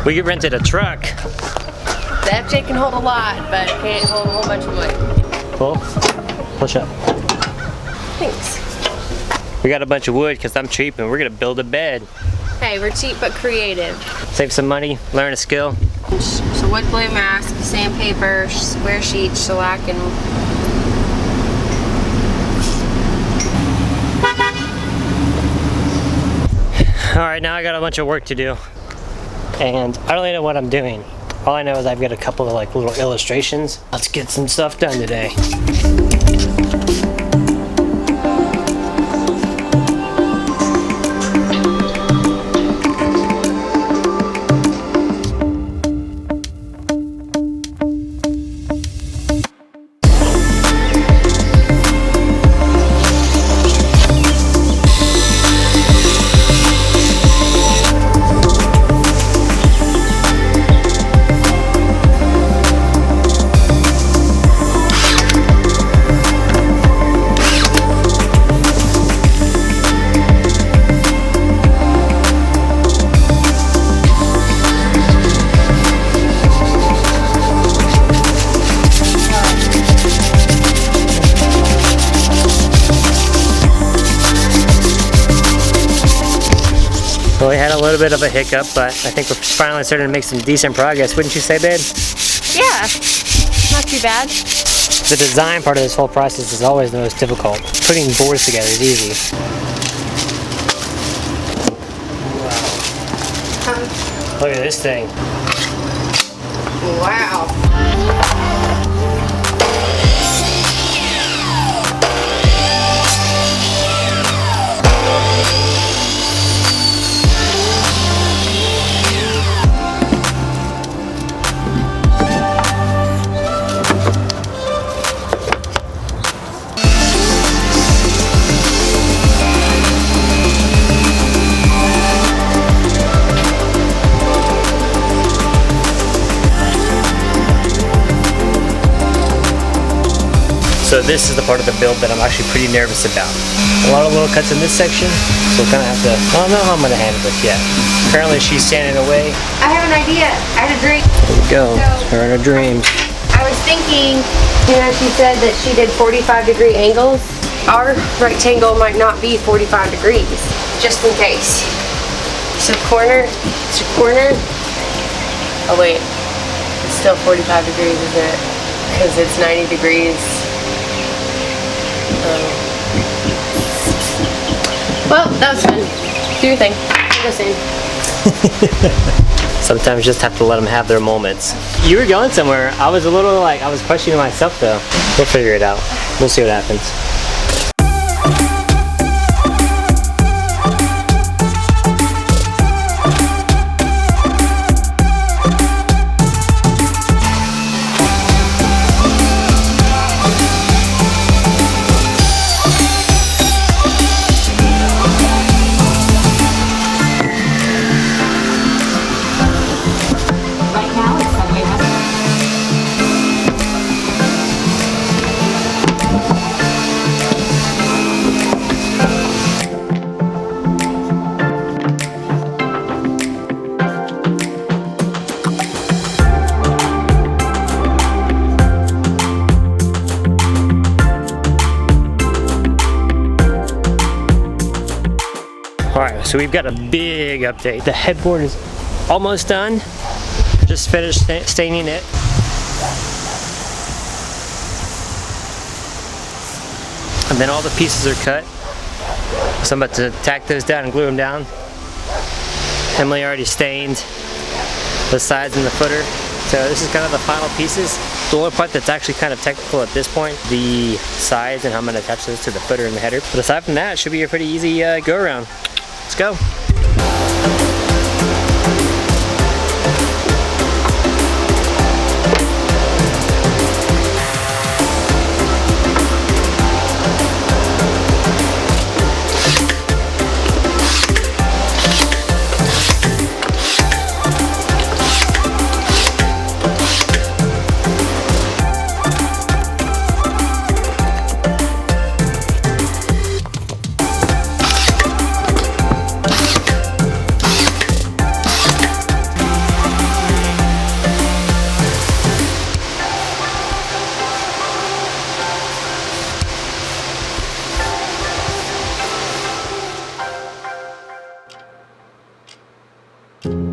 We rented a truck. The FJ can hold a lot, but it can't hold a whole bunch of wood. Pull. Push up. Thanks. We got a bunch of wood because I'm cheap and we're gonna build a bed. Hey, we're cheap but creative. Save some money, learn a skill. So wood glue mask, sandpaper, square sheets, shellac, and Alright, now I got a bunch of work to do. And I don't really know what I'm doing. All I know is I've got a couple of like little illustrations. Let's get some stuff done today. Well, we had a little bit of a hiccup, but I think we're finally starting to make some decent progress. Wouldn't you say, babe? yeah, not too bad. The design part of this whole process is always the most difficult. Putting boards together is easy. Wow. Look at this thing. Wow. So this is the part of the build that I'm actually pretty nervous about. A lot of little cuts in this section, so we'll kind of have to, I don't know how I'm going to handle this yet. Apparently she's standing away. I have an idea. I had a drink. There we go, her and her dreams. I was thinking, you know, she said that she did 45-degree angles. Our rectangle might not be 45 degrees, just in case. So corner to corner. Oh wait, it's still 45 degrees, isn't it? Because it's 90 degrees. Well, that was fun. Do your thing. Go soon. Sometimes you just have to let them have their moments. You were going somewhere. I was a little like, I was questioning myself though. We'll figure it out. We'll see what happens. Alright, so we've got a big update. The headboard is almost done. Just finished staining it. And then all the pieces are cut. So I'm about to tack those down and glue them down. Emily already stained the sides and the footer. So this is kind of the final pieces. The only part that's actually kind of technical at this point, the sides and how I'm going to attach those to the footer and the header. But aside from that, it should be a pretty easy go around. Let's go. you.